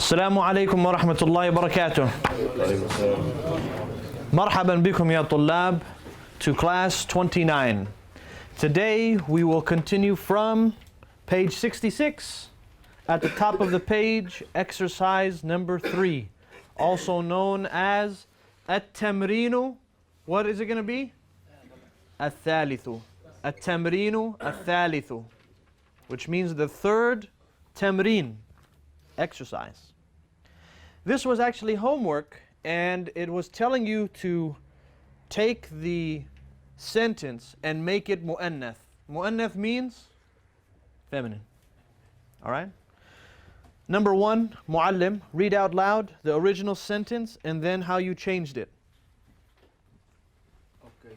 السلام عليكم ورحمة الله وبركاته. مرحبا بكم يا طلاب to class 29. Today we will continue from page 66. At the top of the page, exercise number 3, also known as التمرين. What is it going to be? الثالث. التمرين الثالث, which means the third tamreen, exercise. This was actually homework, and it was telling you to take the sentence and make it mu'annath. Mu'annath means feminine. All right? Number 1, mu'allim, read out loud the original sentence and then how you changed it. Okay.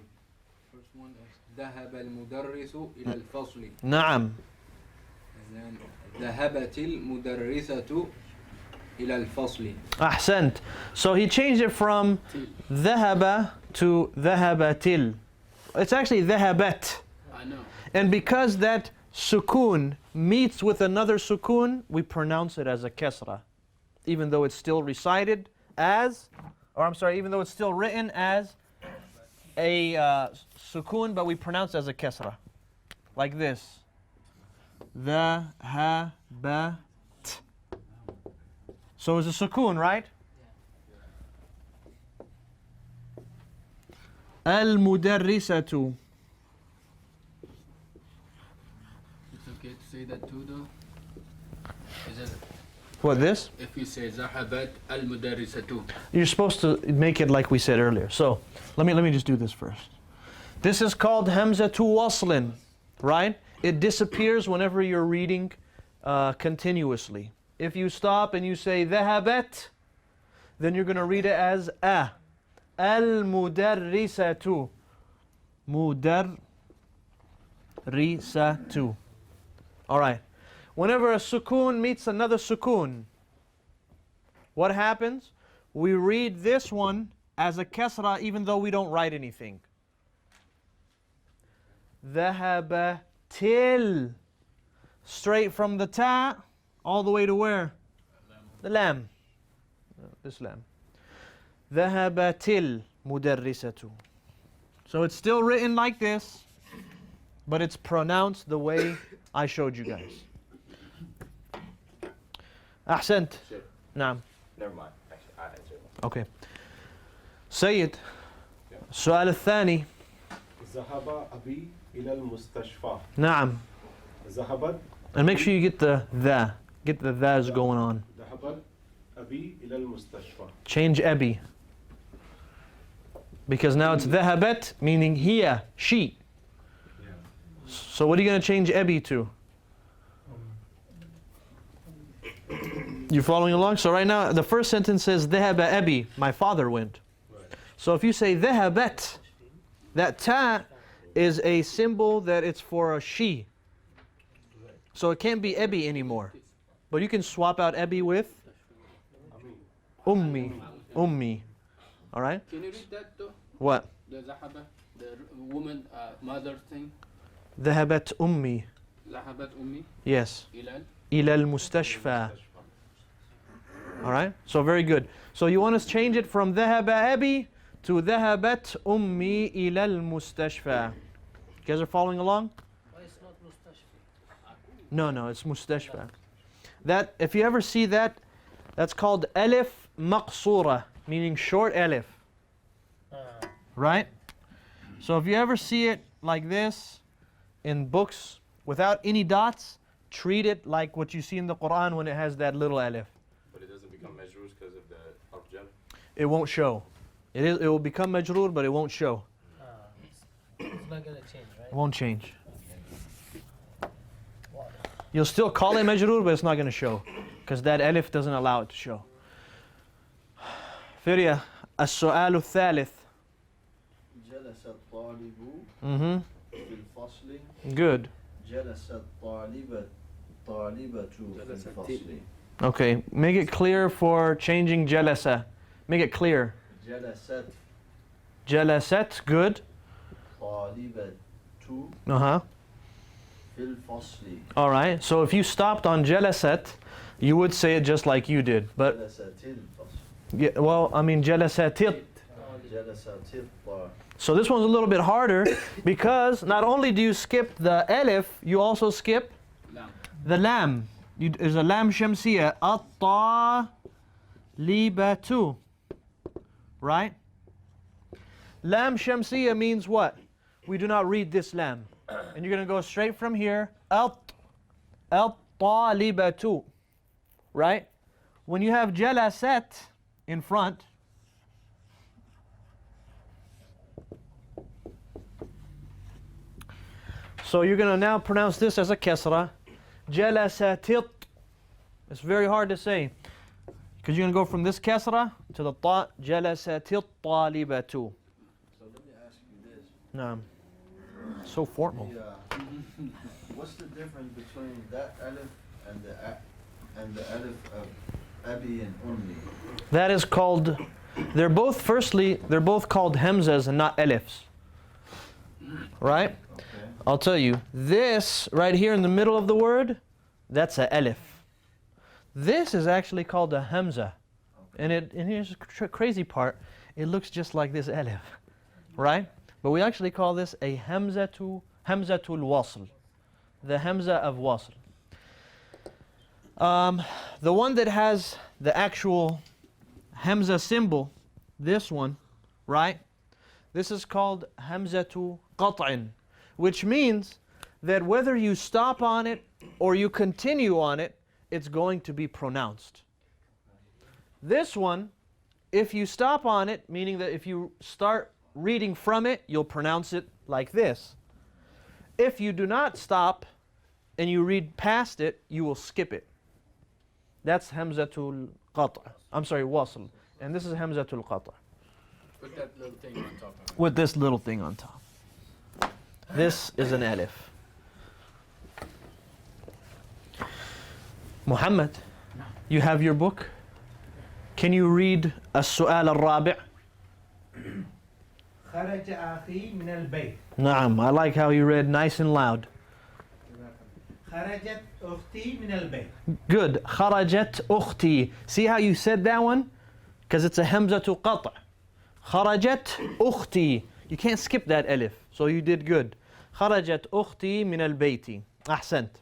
First one is ذهب المدرس إلى الفصل. نعم. And then ذهبت المدرسة إلى الفصل. أحسنت. So he changed it from ذهب to ذهبت. It's actually ذهبت. I know. And because that sukun meets with another sukun, we pronounce it as a kasra, even though it's still recited as, even though it's still written as a sukun, but we pronounce it as a kasra, like this. ذهبت. So it's a sukun, right? المدرسة. It's okay to say that too, though. Is it? What, this? If you say ذهبت المدرسة. You're supposed to make it like we said earlier. So let me just do this first. This is called hamzatu waslin, right? It disappears whenever you're reading continuously. If you stop and you say ذهبت, then you're going to read it as a. المدرسة. مدرسة. All right. Whenever a sukun meets another sukun, what happens? We read this one as a kasra even though we don't write anything. ذهبت. Straight from the ta all the way to where? The lam. This lam. ذهبت المدرسة. So it's still written like this, but it's pronounced the way I showed you guys. أحسنت. نعم. Never mind. Actually, I answered. Okay. سيد. السؤال الثاني. ذهب أبي إلى المستشفى. نعم. ذهبت. And make sure you get the tha's going on. ذهبت أبي إلى المستشفى. Change abi. Because now it's ذهبت, meaning hiya, she. Yeah. So what are you going to change abi to? You following along? So right now the first sentence says ذهب abi, my father went. Right. So if you say ذهبت, that ta is a symbol that it's for a she. So it can't be abi anymore. But you can swap out abi with ummi. Ummi. All right? Can you read that though? What? The ذهب, the woman, mother thing. ذهبت أمي. ذهبت أمي Yes. إلى إلى المستشفى. All right? So very good. So you want to change it from ذهب أبي to ذهبت أمي إلى المستشفى. You guys are following along? Why it's not mustashfi? No, it's mustashfa. That, if you ever see that, that's called alif maqsura, meaning short alif. Right? So if you ever see it like this in books without any dots, treat it like what you see in the Quran when it has that little alif. But it doesn't become majroor because of the harf jar. It won't show. It will become majroor, but it won't show. It's not gonna change, right? It won't change. Why? You'll still call it majroor, but it's not going to show because that alif doesn't allow it to show. Firia, السؤال الثالث. جلس الطالب في الفصل. Good. جلس الطالبة في الفصل. Okay, make it clear for changing jalasa. Make it clear. جلست Jalasat, good. طالبة Uh-huh. في الفصل. All right. So if you stopped on jalasat, You would say it just like you did, but جلست الفصل. yeah, well, I mean, جلست. جلست الطالب. So this one's a little bit harder because not only do you skip the alif, you also skip Lam. the lam. There's a lam shamsiya. At-talibatu. Right? Lam shamsiya means what? We do not read this lam. And you're going to go straight from here. At-talibatu. Right? When you have jalasat in front, so you're going to now pronounce this as a kasra. Jalasatit. It's very hard to say. Because you're going to go from this kasra to the ta. Jalasatit talibatu. So let me ask you this. No. So formal. What's the difference between that alif and the alif of Abi and Ummi? That is called, they're both called hamzas and not alifs. Right? Okay. I'll tell you, this right here in the middle of the word, that's a alif. This is actually called a hamza. And here's the crazy part, it looks just like this alif. Right? But we actually call this a hamzatul wasl. The hamza of wasl. The one that has the actual hamza symbol, this one, right? This is called hamzatu qat'in, which means that whether you stop on it or you continue on it, it's going to be pronounced. This one, if you stop on it, meaning that if you start reading from it, you'll pronounce it like this. If you do not stop and you read past it, you will skip it. That's hamzatul qat'. I'm sorry, wasl. And this is hamzatul qat'. Put that little thing on top of it. With this little thing on top. This is an alif. Muhammad, you have your book? Can you read السؤال الرابع? خرج أخي من البيت. نعم, I like how you read nice and loud. خرجت أختي من البيت. Good. خرجت أختي. See how you said that one? Because it's a hamzatul qat'. خرجت أختي. You can't skip that alif. So you did good. خرجت أختي من البيت. أحسنت.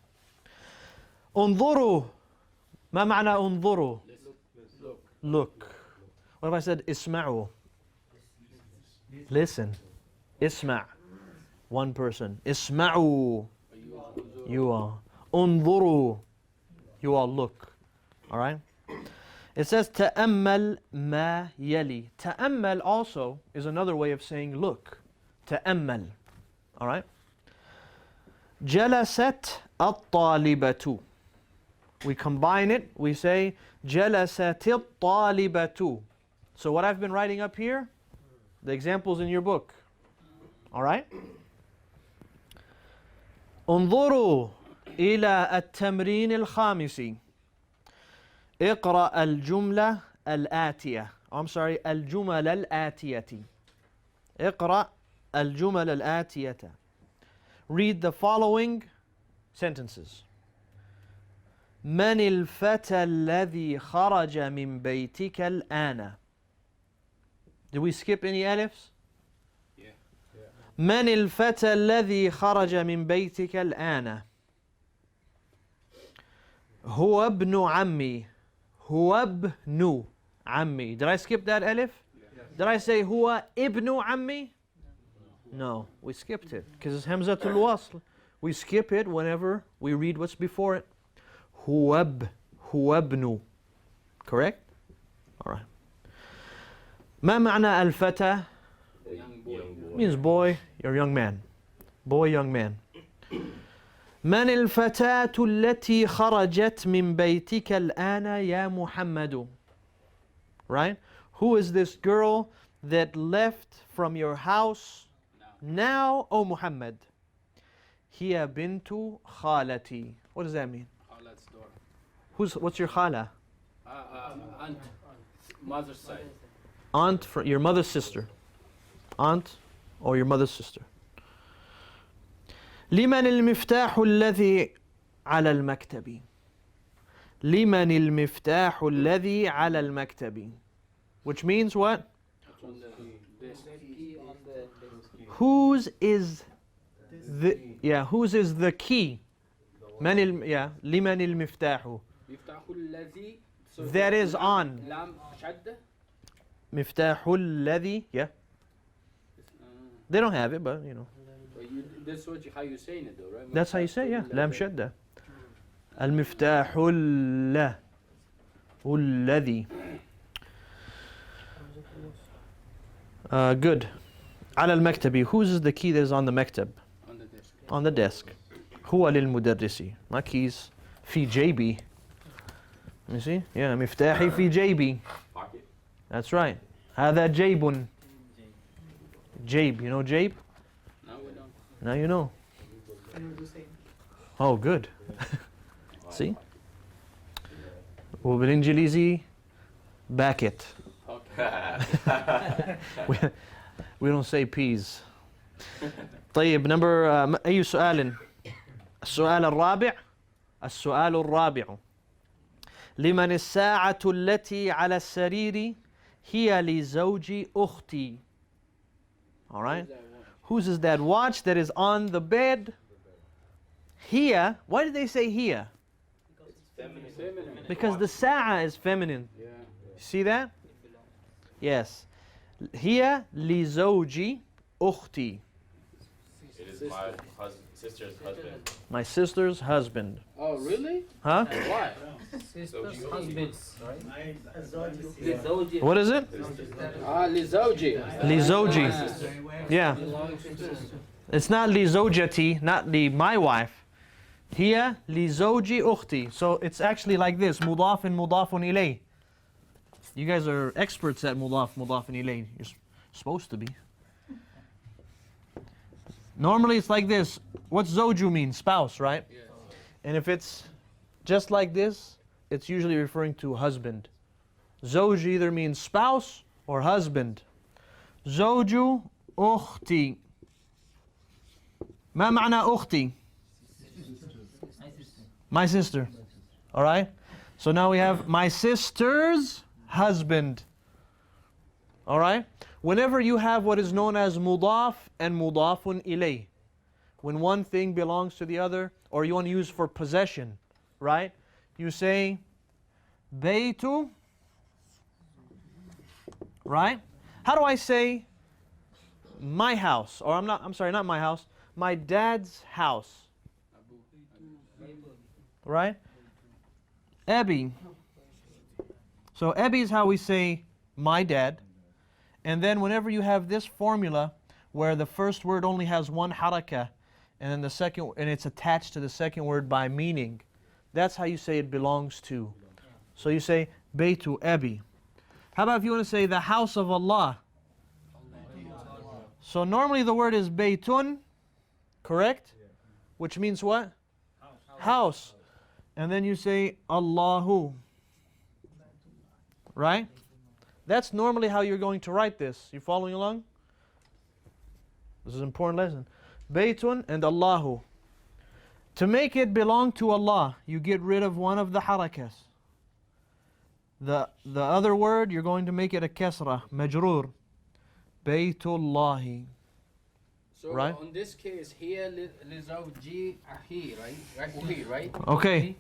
انظروا. ما معنى انظروا? Look. What if I said اسمعوا? Listen. اسمع. One person. اسمعوا. You are. انظروا. You all look. Alright? It says تأمل ما يلي. تأمل also is another way of saying look. تأمل. Alright? جلست الطالبة. We combine it. We say جلست الطالبة. So what I've been writing up here, the examples in your book. Alright? انظروا إلى التمرين الخامس. اقرأ الجملة الآتية. I'm sorry, الجمل الآتية. اقرأ الجمل الآتية. Read the following sentences. من الفتى الذي خرج من بيتك الآن? Did we skip any alifs? Yeah. من الفتى الذي خرج من بيتك الآن؟ هو ابن عمي. هو ابن عمي. Did I skip that alif? Yes. Did I say هو ابن عمي? No, we skipped it because it's hamzatul wasl. We skip it whenever we read what's before it. هو ابن. Correct? All right. ما معنى الفتى? Young boy. Means boy or young man. Boy, young man. من الفتاة التي خرجت من بيتك الآن يا محمد? Right? Who is this girl that left from your house now, O Muhammad? هي بنت خالتي. What does that mean? Khalat's daughter. What's your khala? Aunt. Mother's side. Aunt, your mother's sister. Aunt or your mother's sister. لمن المفتاح الذي على المكتب؟ لمن المفتاح الذي على المكتب. Which means what? On the desk. Whose is the key? لمن المفتاح. مفتاح الذي. So That is on. لام شدة. مفتاح الذي. Yeah. They don't have it, but you know. But that's how you saying it though, right? That's how you say, yeah. لام شدة. المفتاح الذي. Good. على المكتب. Whose is the key that is on the مكتب? On the desk. On the desk. هو للمدرس. My keys في جيبي. You see? Yeah, مفتاحي في جيبي. Pocket. That's right. هذا جيب. Jabe. You know Jabe? Now we don't. Now you know. Oh, good. See? وبالإنجليزي باكت. We don't say peas. طيب number أي سؤال؟ السؤال الرابع. لمن الساعة التي على السرير هي لزوج أختي. All right? Whose is that watch that is on the bed? Here. Why did they say here? Feminine. Because the sa'a is feminine. Yeah. See that? Yes. Here لزوجي أختي. It is my sister's husband. My sister's husband. Oh really? Huh? Why? Sister's husbands, right? What is it? لزوجي. لزوجي. Yeah. It's not لزوجتي, not my wife. Here لزوجي أختي. So it's actually like this. مضاف مضاف إليه. You guys are experts at مضاف إليه. You're supposed to be. Normally it's like this. What's زوجو mean? Spouse, right? Yeah. And if it's just like this, it's usually referring to husband. زوج either means spouse or husband. زوج أختي. ما معنى أختي? My sister. All right? So now we have my sister's husband. All right? Whenever you have what is known as mudaf and mudafun ilay, when one thing belongs to the other, or you want to use for possession, right? You say baytu, right? How do I say my house? Or I'm sorry, not my house, my dad's house. Right? Abi. So Abi is how we say my dad. And then whenever you have this formula where the first word only has one harakah and then the second, and it's attached to the second word by meaning, that's how you say it belongs to. So you say Baytu Abi. How about if you want to say the house of Allah? So normally the word is Baytun, correct? Which means what? House. And then you say Allahu. Right? That's normally how you're going to write this. You following along? This is an important lesson. Baytun and Allahu. To make it belong to Allah, you get rid of one of the harakas. The other word, you're going to make it a kasra, majroor. Baytullahi. So Right? on this case here لزوجي أخي, right? Okay.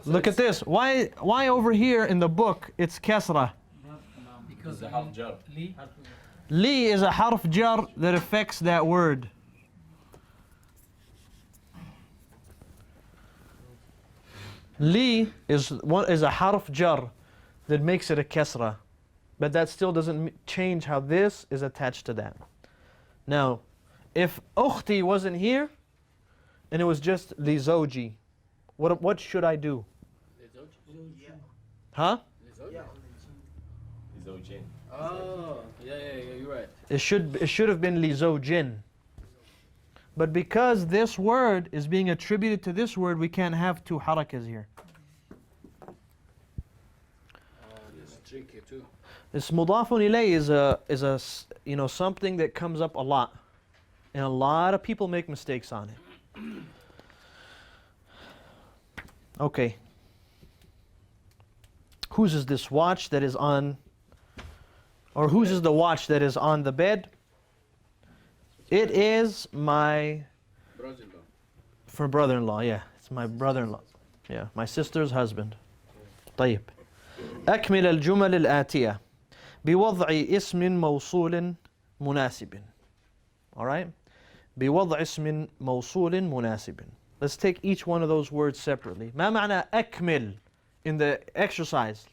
Look at this. Why over here in the book it's kasra? Because the half jar. Li is a harf jar that affects that word. Li is a harf jar that makes it a kasra. But that still doesn't change how this is attached to that. Now, if ukhti wasn't here and it was just li zawji, what should I do? Huh? Zawjin. Oh, yeah, you're right. It should have been li zawjin. But because this word is being attributed to this word, we can't have two harakas here. It's tricky too. This mudafun ilay is a something that comes up a lot, and a lot of people make mistakes on it. Okay. whose is this watch that is on, or whose is the watch that is on the bed? It is my, brother-in-law. for brother-in-law, yeah. It's my brother-in-law. Yeah, my sister's husband. طيب. أكمل الجمل الآتية بوضع اسم موصول مناسب. All right? بوضع اسم موصول مناسب. Let's take each one of those words separately. ما معنى أكمل in the exercise?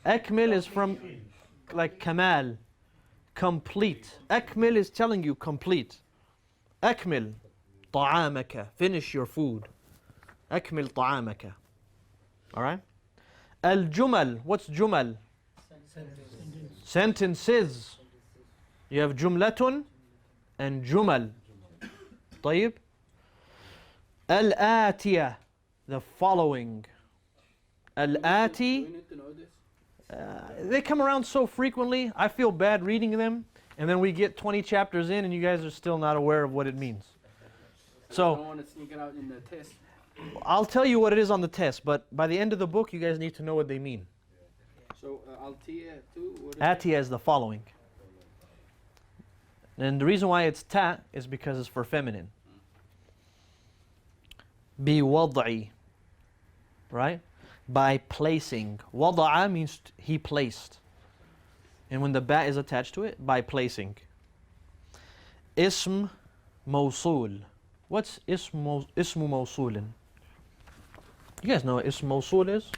أكمل is from like kamal, complete. أكمل is telling you complete. أكمل طعامك, finish your food. أكمل طعامك. All right? الجمل, what's جمل? Sentences. You have جملة and جمل. طيب. الآتية, the following. الآتي, We need to know this. they come around so frequently, I feel bad reading them, and then we get 20 chapters in and you guys are still not aware of what it means. I So, don't want to sneak it out in the test. I'll tell you what it is on the test, but by the end of the book, you guys need to know what they mean. So Altia too. What is Atiya is the following. And the reason why it's ta is because it's for feminine. بوضعي, right? By placing. وضع means he placed. And when the ba is attached to it, by placing. اسم موصول. What's اسم موصول? You guys know what اسم موصول is?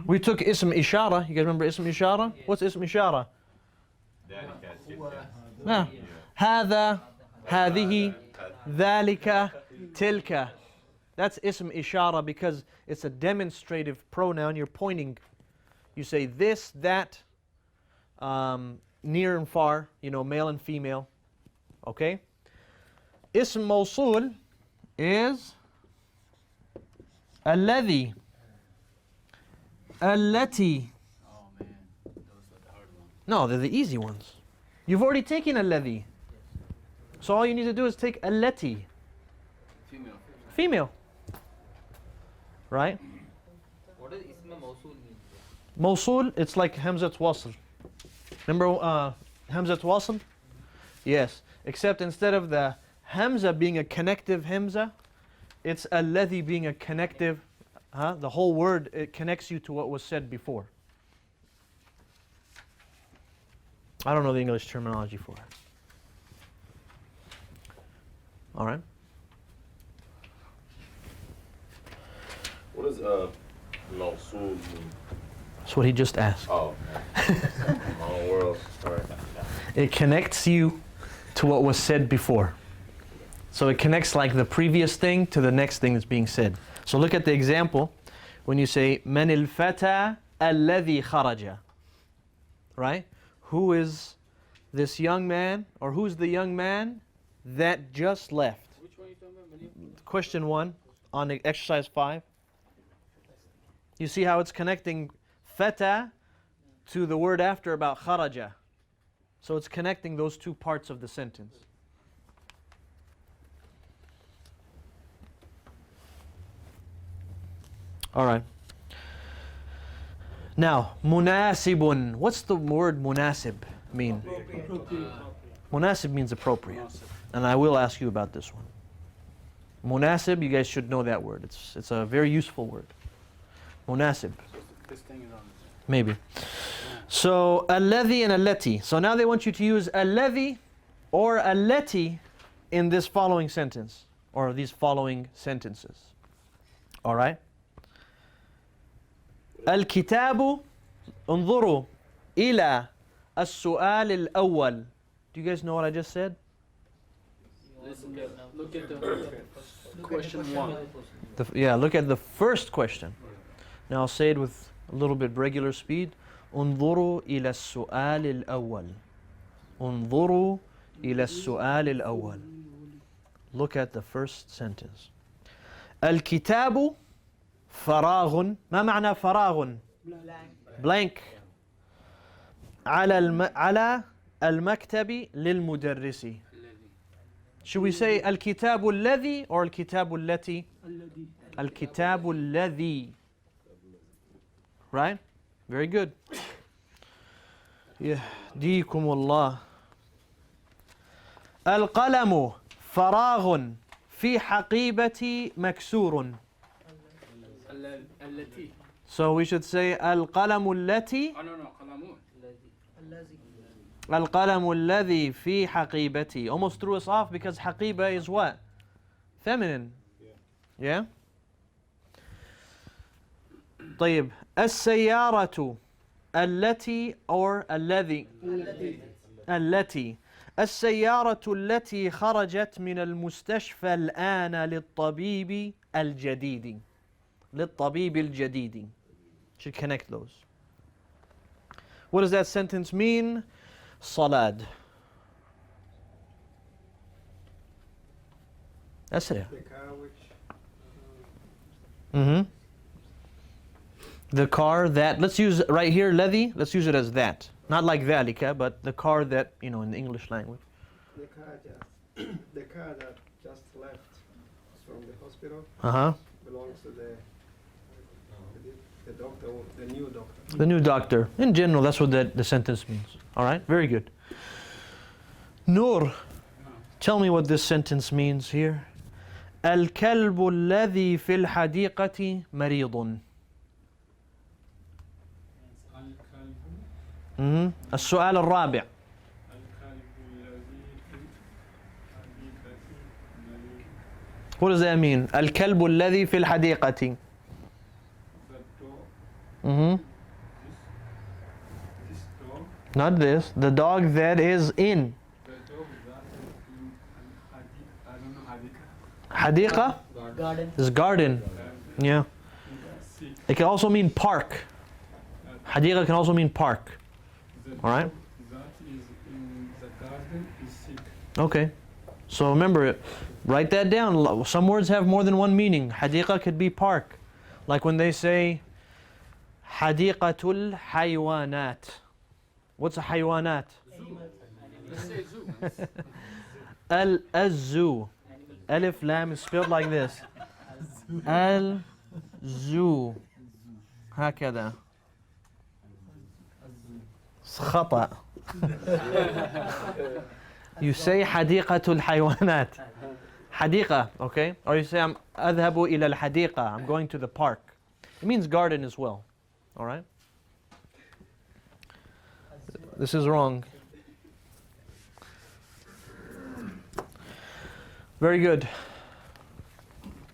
We took اسم إشارة. You guys remember اسم إشارة? What's اسم إشارة? نعم. هذا, هذه, ذلك, تلك. That's اسم إشارة because it's a demonstrative pronoun. You're pointing. You say this, that, near and far, male and female. Okay? اسم موصول is الذي, التي. Oh man, those are the hard ones. No, they're the easy ones. You've already taken الذي. So all you need to do is take التي. Female. Female. Right? What does isma mawsool mean? Mawsool, it's like Hamzat Wasl. Remember Hamzat Wasl? Yes. Except instead of the Hamza being a connective Hamza, it's alladhi being a connective. The whole word, it connects you to what was said before. I don't know the English terminology for it. All right? What does mawsool mean? That's what he just asked. Oh, my own world. Sorry. It connects you to what was said before. So it connects like the previous thing to the next thing that's being said. So look at the example when you say من الفتى الذي خرج. Right? Who is this young man, or who's the young man that just left? Which one are you talking about? Question 1 on the exercise 5. You see how it's connecting fata to the word after about kharaja. So it's connecting those two parts of the sentence. All right. Now, munasibun. What's the word munasib mean? Munasib means appropriate. And I will ask you about this one. Munasib, you guys should know that word. It's a very useful word. Munasib. This thing is on. Maybe. So, alladhi and allati. So now they want you to use alladhi or allati in this following sentence, or these following sentences. All right? الكتاب انظروا إلى السؤال الأول. Do you guys know what I just said? Listen, look at the question 1. Yeah, look at the first question. Now I'll say it with a little bit regular speed. انظروا إلى السؤال الأول. انظروا إلى السؤال الأول. Look at the first sentence. الكتاب فراغ. ما معنى فراغ؟ blank. على المكتب للمدرس. Should we say الكتاب الذي or الكتاب التي؟ الكتاب الذي. right? Very good. يهديكم الله. القلم فراغ في حقيبتي مكسور. التي. So we should say القلم التي. Oh, no, قلمون. القلم الذي في حقيبتي. Almost threw us off because حقيبة is what? Feminine. Yeah? طيب السيارة التي or الذي التي السيارة التي خرجت من المستشفى الآن للطبيب الجديد. للطبيب الجديد. Should connect those. What does that sentence mean? صلاد. أسرع. The car which Mm-hmm. The car that, let's use right here, الذي, let's use it as that. Not like ذلك, but the car that, you know, in the English language. the car that just left from the hospital Uh-huh. belongs to the doctor, the new doctor. The new doctor. In general, that's what the sentence means. All right? Very good. Noor, tell me what this sentence means here. الكلب الذي في الحديقة مريض. السؤال الرابع. What does that mean? الكلب الذي في الحديقة. Not this. The dog that is in. حديقة is garden. Yeah. It can also mean park. حديقة can also mean park. All right? That is in the garden is sick. Okay. So remember, write that down. Some words have more than one meaning. حديقة could be park. Like when they say حديقة الحيوانات. What's a حيوانات? الزو. Alif lam is spelled like this. الزو. هكذا. خطأ. You say حديقة الحيوانات. حديقة, okay? Or you say I'm أذهب إلى الحديقة. I'm going to the park. It means garden as well. All right? This is wrong. Very good.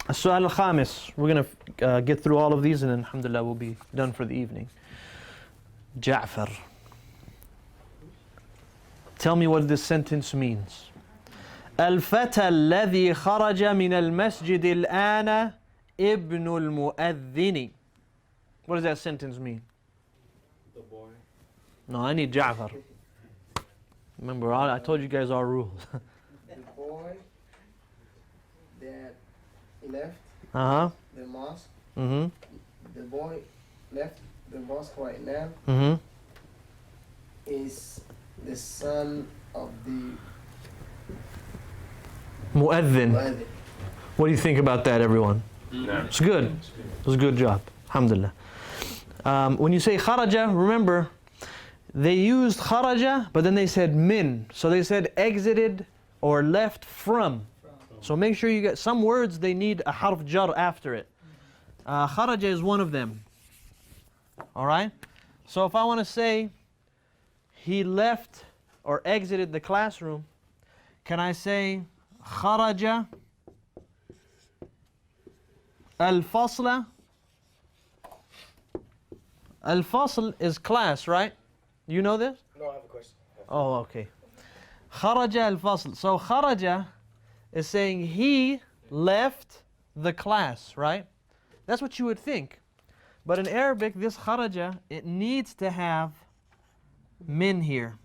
السؤال الخامس. We're going to get through all of these and then alhamdulillah we'll be done for the evening. Ja'far. Tell me what this sentence means. الفتى الذي خرج من المسجد الآن ابن المؤذن. What does that sentence mean? The boy. No, I need Ja'far. Remember, I told you guys our rules. The boy that left Uh-huh. the mosque, Mm-hmm. the boy left the mosque right now Mm-hmm. is the son of the Mu'adhin. Mu'adhin. What do you think about that, everyone? It's good. It was a good job. Alhamdulillah. When you say kharaja, remember, they used kharaja, but then they said min. So they said exited or left from. So make sure you get some words, they need a harf jar after it. Kharaja is one of them. All right? So if I want to say he left or exited the classroom, can I say kharaja al-fasla? Al-fasl is class, right? You know this? No, I have a question. Oh, okay. Kharaja al-fasl. So kharaja is saying he left the class, right? That's what you would think. But in Arabic, this kharaja, it needs to have min here.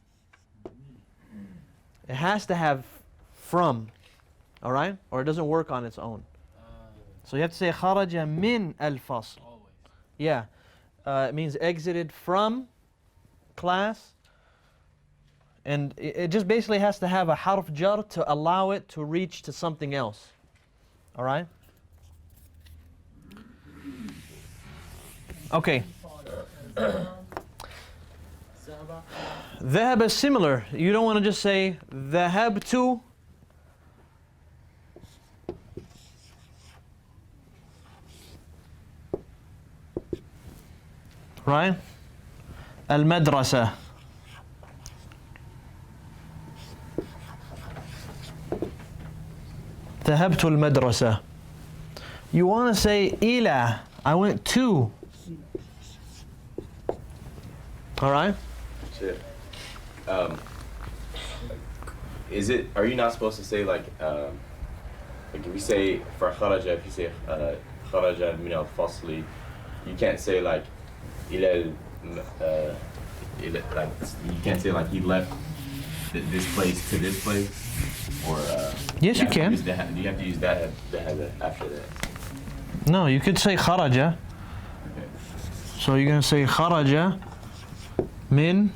It has to have from, all right? Or it doesn't work on its own. So you have to say kharaja min al-fasl. Always. Yeah. It means exited from class. And it just basically has to have a harf jar to allow it to reach to something else. All right? Okay. ذهب is similar. You don't want to just say ذهبت. Right? المدرسة. ذهبت المدرسة. You want to say إلى. I went to. All right? Shit. Are you not supposed to say like if we say for kharaja, if you say kharaja min al-fasli, you can't say like like you can't say like he left this place to this place, or Yes, you can. Do you have to use that after that? No, you could say kharaja. Okay. So you're going to say kharaja min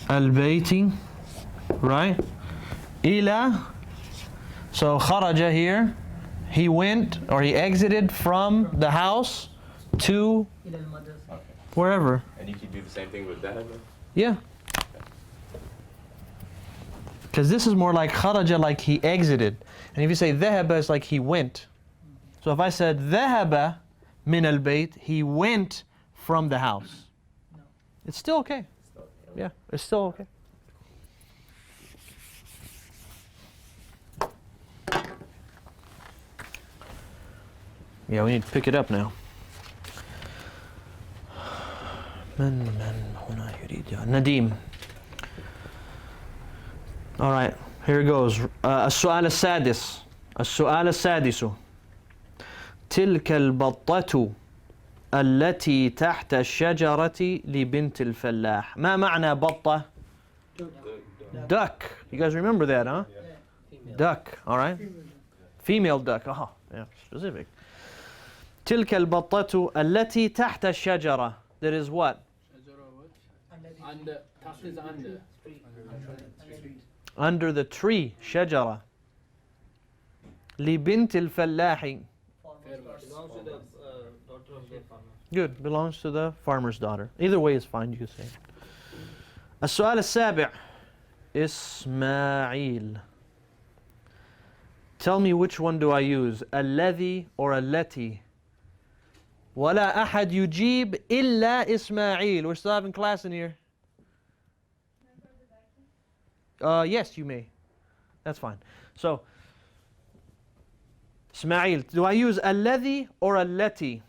al-bayti, right? Ila. So kharaja here, he went or he exited from the house to wherever. And you can do the same thing with that. Yeah. Because this is more like kharaja, like he exited. And if you say dhahaba, it's like he went. So if I said dhahaba min al-bayt, he went from the house. It's still okay. Yeah, it's still okay. Yeah, we need to pick it up now. من هنا يريد نديم. All right, here it goes. السؤال السادس. السؤال السادس. تلك البطة التي تحت الشجرة لبنت الفلاح. ما معنى بطة؟ Duck. You guys remember that, huh? Duck, all right? Female duck. Oh, yeah, specific. تلك البطة التي تحت الشجرة. That is what? Under. Taht is under. Under the tree. شجرة. لبنت الفلاح. Belongs to the daughter of the farmer. Good. Belongs to the farmer's daughter. Either way is fine. You can say it. السؤال السابع. إسماعيل. Tell me which one do I use? الذي or التي? ولا أحد يجيب إلا إسماعيل. We're still having class in here. Yes, you may. That's fine. So, Ismail, do I use الذي or التي?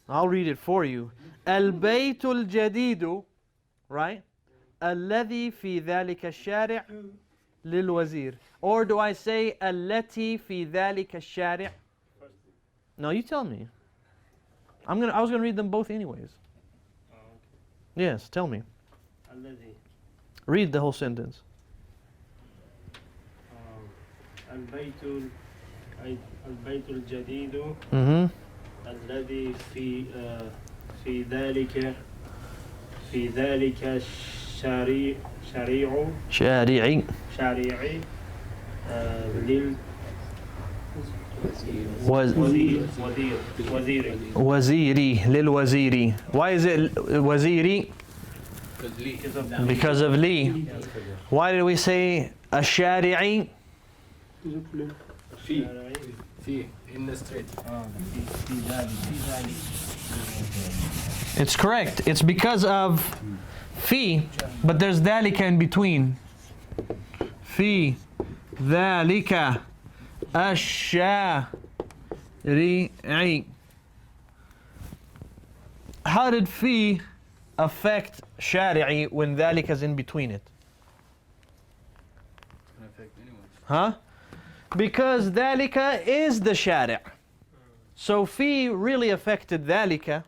I'll read it for you. البيت الجديد, right? الذي في ذلك الشارع للوزير. Or do I say التي في ذلك الشارع? No, you tell me. I was gonna read them both anyways. Yes, tell me. Read the whole sentence. البيت الجديد الذي في ذلك شارعي وزيري للوزيري. Why is it وزيري? Because of لي. Why did we say الشارعي? في in the street. It's correct. It's because of في, but there's ذلك in between. في ذلك الشارعي. How did في affect شارعي when ذلك is in between it? It's gonna affect anyone. Huh? Because ذلك is the شارع. So في really affected ذلك.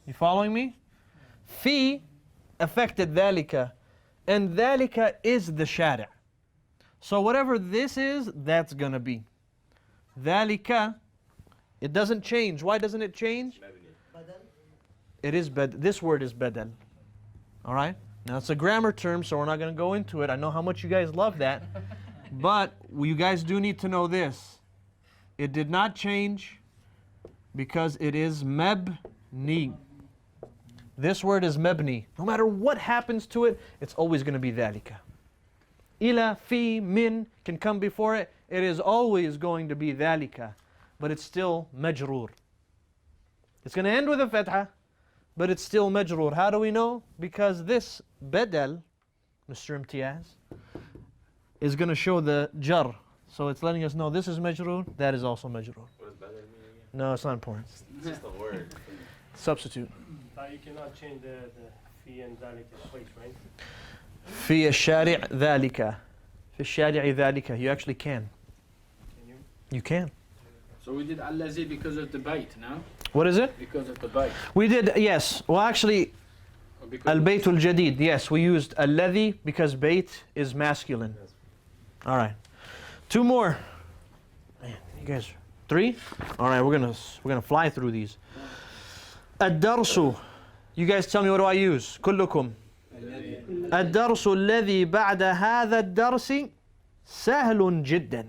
You following me? في affected ذلك. And ذلك is the شارع. So whatever this is, that's gonna be. ذلك, it doesn't change. Why doesn't it change? It is this word is badal. All right? Now it's a grammar term, so we're not going to go into it. I know how much you guys love that. But you guys do need to know this. It did not change Because it is mabni. This word is mabni. No matter what happens to it, it's always going to be dhalika. Ila, fi, min can come before it. It is always going to be dhalika. But it's still majroor. It's going to end with a fatha, but it's still majroor. How do we know? Because this badal, Mr. Imtiaz, is going to show the jar. So it's letting us know this is majroor, that is also majroor. What does badal mean again? No, it's not important. It's just a word. Substitute. You cannot change the fi and dhalika twice, right? في الشارع ذلك. في الشارع ذلك. You actually can. Can you? You can. So we did allazi because of the bait, no? What is it? Because of the bait. We did, yes. Well, actually, Or because al-bayt al-jadid. Yes, we used alladhi because bayt is masculine. All right. Two more. Man, you guys. Three? All right, we're gonna fly through these. Ad-darsu. You guys tell me, what do I use? كلكم. الدرس الذي بعد هذا الدرس سهل جدا.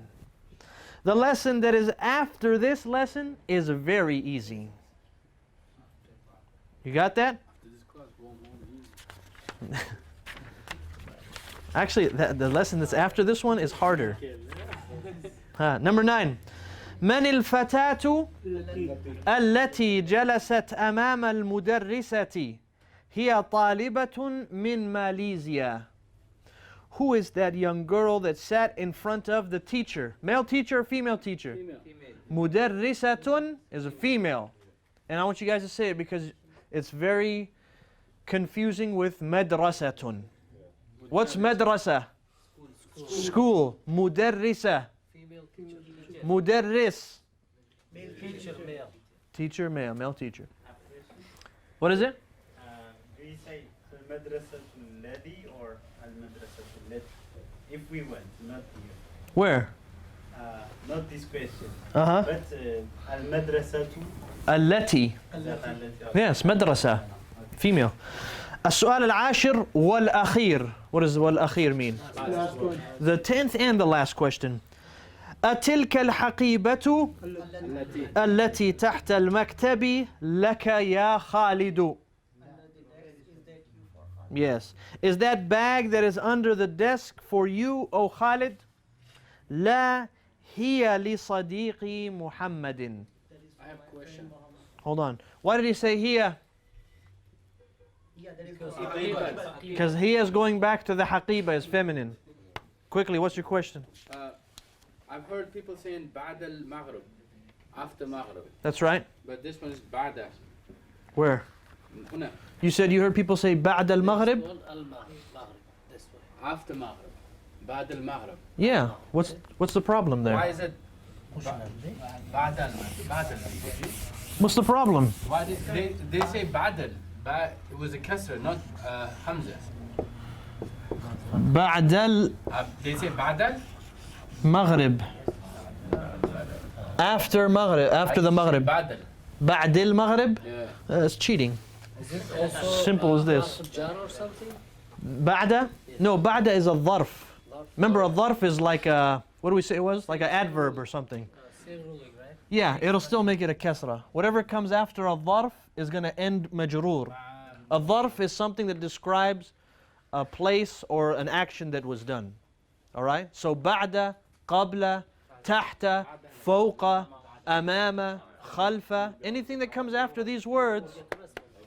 The lesson that is after this lesson is very easy. You got that? this class won't easy. Actually, the lesson that's after this one is harder. Number 9. من الفتاة التي جلست أمام المدرسة هي طالبة من ماليزيا. Who is that young girl that sat in front of the teacher? Male teacher or female teacher? مدرسة is a female. And I want you guys to say it because it's very confusing with madrasatun. What's madrasa? School. مدرسة. مدرس. Male teacher, male. Teacher, male teacher. What is it? Do you say al-madrasa al-ladi or al-madrasa al-lati? If we went, not here. Where? Not this question. Uh-huh. But al-madrasa التي. Yes, madrasa. Female. السؤال العاشر والأخير. What does والأخير mean? The 10th and the last question. أتلك الحقيبة التي تحت المكتب لك يا خالد. Yes. Is that bag that is under the desk for you, O Khalid? لا هي لصديقي محمد. I have a question. Hold on. Why did he say here? Because he is going back to the haqiba is feminine. Quickly, what's your question? I've heard people saying ba'da al-maghrib, after maghrib. That's right. But this one is ba'da. Where? هنا. You said you heard people say ba'd al-maghrib? After maghrib. Ba'da al-maghrib. Yeah. What's the problem Why there? is it ba'da al-maghrib? What's the problem? Why did they say ba'dal? It was a kasra, not hamza. Ba'd They say ba'dal? al-maghrib. After maghrib, after the maghrib. Ba'dal. Ba'd al-maghrib? Yeah. It's cheating. Is it also Simple as this. jar or something? Ba'da? No, ba'da is a dharf. Remember, a dharf is like a, what do we say it was? Like an adverb or something. Same ruling, right? Yeah, it'll still make it a kasra. Whatever comes after a dharf is going to end majroor. A dharf is something that describes a place or an action that was done. All right? So ba'da, qabla, tahta, fawqa, amama, khalfa, anything that comes after these words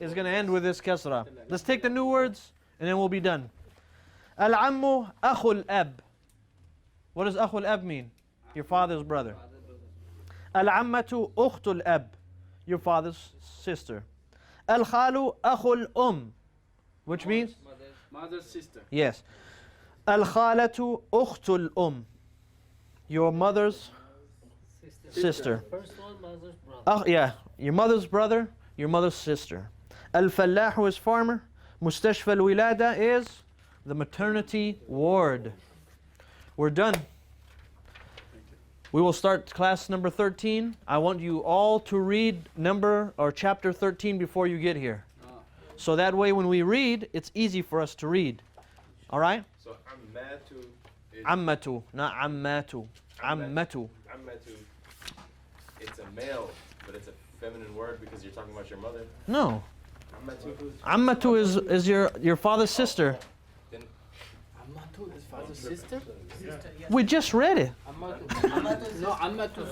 is going to end with this kasra. Let's take the new words and then we'll be done. Al-ammu akhul ab. What does akhul ab mean? Your father's brother. Al-ammatu ukhtul ab. Your father's sister. Al-khalu akhul which means? Mother's sister. Yes. Al-khalatu ukhtul your mother's sister. First one, mother's brother. Yeah, your mother's brother, your mother's sister. Al-fallahu is farmer. Mustashfa al-wilada is the maternity ward. We're done. We will start class number 13. I want you all to read number or chapter 13 before you get here. So that way when we read, it's easy for us to read. All right? So ammatu is Ammatu, not ammatu. Ammatu. ammatu. It's a male, but it's a feminine word because you're talking about your mother? No. Ammatu is your father's sister. Ammatu is father's sister? We just read it. Ammatu. No, Ammatu.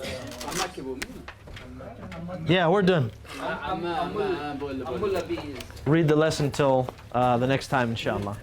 Ammakibu. Yeah, we're done. Amma Ammul Abi is Read the lesson till the next time, inshallah.